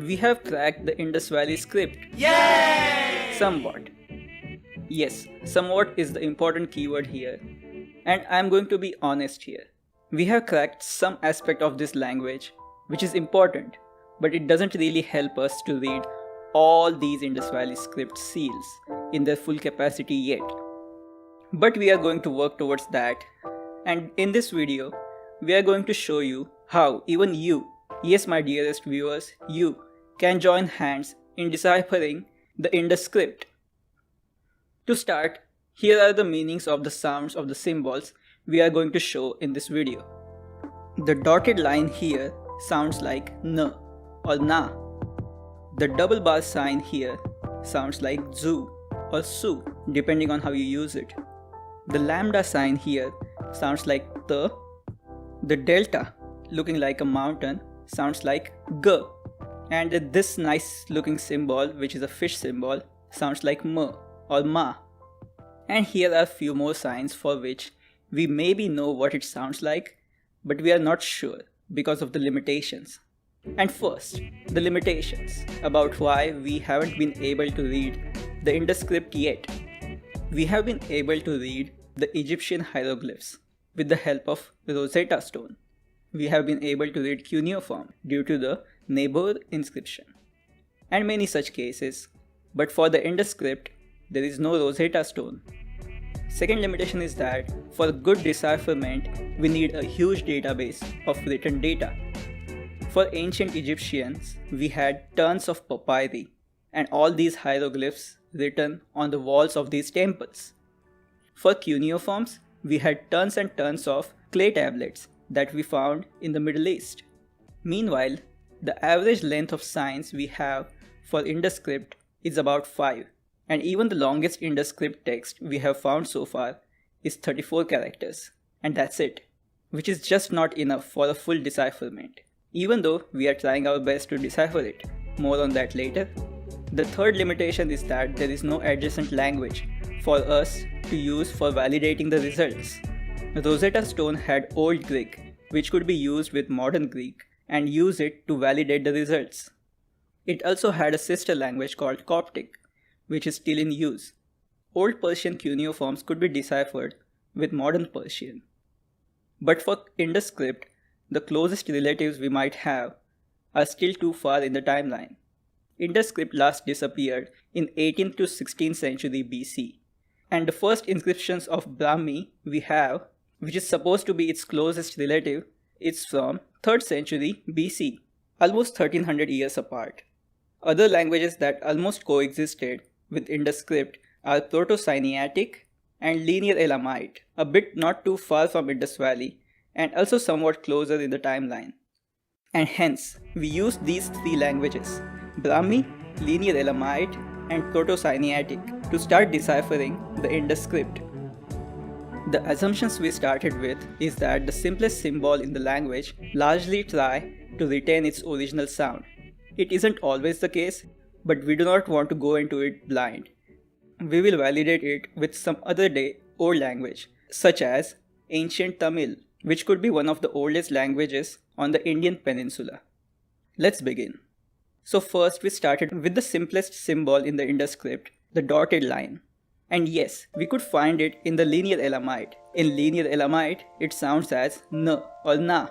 We have cracked the Indus Valley script. Yay! Somewhat. Yes, somewhat is the important keyword here. And I am going to be honest here. We have cracked some aspect of this language, which is important, but it doesn't really help us to read all these Indus Valley script seals in their full capacity yet. But we are going to work towards that, and in this video, we are going to show you how even you, yes my dearest viewers, you can join hands in deciphering the Indus script. To start, here are the meanings of the sounds of the symbols we are going to show in this video. The dotted line here sounds like N or Na. The double bar sign here sounds like Zu or Su, depending on how you use it. The lambda sign here sounds like T. The delta, looking like a mountain, sounds like G. And this nice looking symbol, which is a fish symbol, sounds like M or Ma. And here are few more signs for which we maybe know what it sounds like, but we are not sure because of the limitations. And first, the limitations about why we haven't been able to read the Indus script yet. We have been able to read the Egyptian hieroglyphs with the help of Rosetta Stone. We have been able to read cuneiform due to the Nebur inscription, and many such cases, but for the Indus script, there is no Rosetta Stone. Second limitation is that for good decipherment, we need a huge database of written data. For ancient Egyptians, we had tons of papyri and all these hieroglyphs written on the walls of these temples. For cuneiforms, we had tons and tons of clay tablets that we found in the Middle East. Meanwhile, the average length of signs we have for Indus script is about 5, and even the longest Indus script text we have found so far is 34 characters, and that's it, which is just not enough for a full decipherment, even though we are trying our best to decipher it. More on that later. The third limitation is that there is no adjacent language for us to use for validating the results. Rosetta Stone had Old Greek, which could be used with modern Greek and use it to validate the results. It also had a sister language called Coptic, which is still in use. Old Persian cuneiforms could be deciphered with modern Persian. But for Indus script, the closest relatives we might have are still too far in the timeline. Indus script last disappeared in 18th to 16th century BC, and the first inscriptions of Brahmi we have, which is supposed to be its closest relative, is from 3rd century BC, almost 1300 years apart. Other languages that almost coexisted with Indus script are Proto-Sinaitic and Linear Elamite, a bit not too far from Indus Valley and also somewhat closer in the timeline. And hence, we use these three languages, Brahmi, Linear Elamite and Proto-Sinaitic, to start deciphering the Indus script. The assumptions we started with is that the simplest symbol in the language largely try to retain its original sound. It isn't always the case, but we do not want to go into it blind. We will validate it with some other day old language, such as ancient Tamil, which could be one of the oldest languages on the Indian peninsula. Let's begin. So first we started with the simplest symbol in the Indus script, the dotted line. And yes, we could find it in the Linear Elamite. In Linear Elamite, it sounds as N or Na.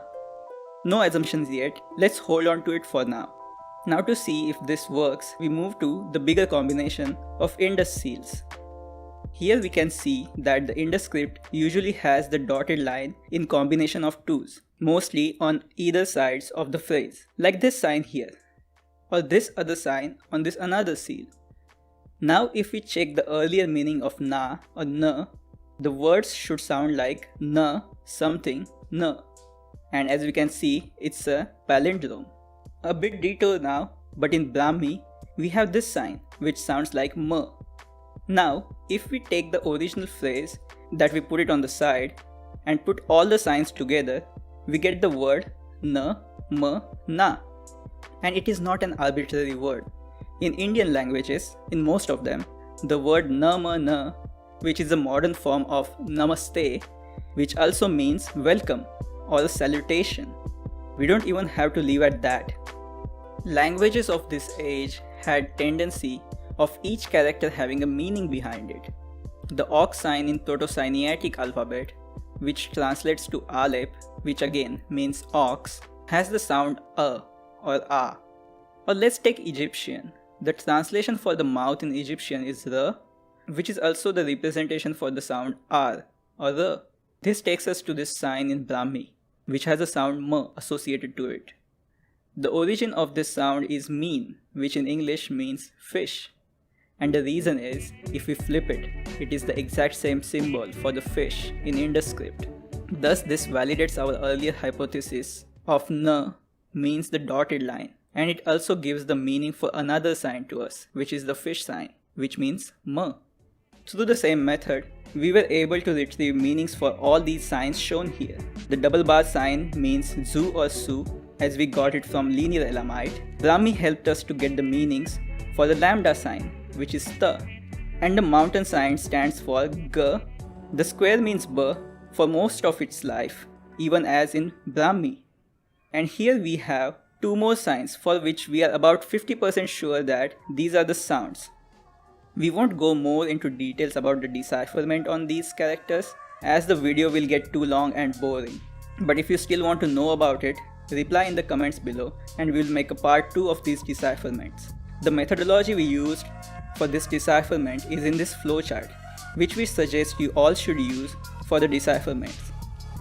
No assumptions yet, let's hold on to it for now. Now to see if this works, we move to the bigger combination of Indus seals. Here we can see that the Indus script usually has the dotted line in combination of 2s, mostly on either sides of the phrase, like this sign here, or this other sign on this another seal. Now if we check the earlier meaning of Na or N, the words should sound like N something N, and as we can see, it's a palindrome. A bit detour now, but in Brahmi, we have this sign which sounds like M. Now, if we take the original phrase that we put it on the side and put all the signs together, we get the word N, M, Na. And it is not an arbitrary word. In Indian languages, in most of them, the word Nama, which is a modern form of Namaste, which also means welcome or a salutation. We don't even have to leave at that. Languages of this age had tendency of each character having a meaning behind it. The ox sign in Proto-Sinaitic alphabet, which translates to Aleph, which again means ox, has the sound a or a. Or let's take Egyptian. The translation for the mouth in Egyptian is r, which is also the representation for the sound r or r. This takes us to this sign in Brahmi, which has a sound m associated to it. The origin of this sound is meen, which in English means fish. And the reason is, if we flip it, it is the exact same symbol for the fish in Indus script. Thus this validates our earlier hypothesis of n means the dotted line, and it also gives the meaning for another sign to us, which is the fish sign, which means m. Through the same method, we were able to retrieve meanings for all these signs shown here. The double bar sign means zu or su, as we got it from linear Elamite. Brahmi helped us to get the meanings for the lambda sign, which is ta, and the mountain sign stands for g. The square means b for most of its life, even as in Brahmi. And here we have two more signs for which we are about 50% sure that these are the sounds. We won't go more into details about the decipherment on these characters, as the video will get too long and boring. But if you still want to know about it, reply in the comments below and we will make a part 2 of these decipherments. The methodology we used for this decipherment is in this flowchart, which we suggest you all should use for the decipherments.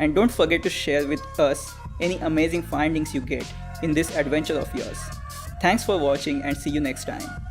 And don't forget to share with us any amazing findings you get in this adventure of yours. Thanks for watching and see you next time.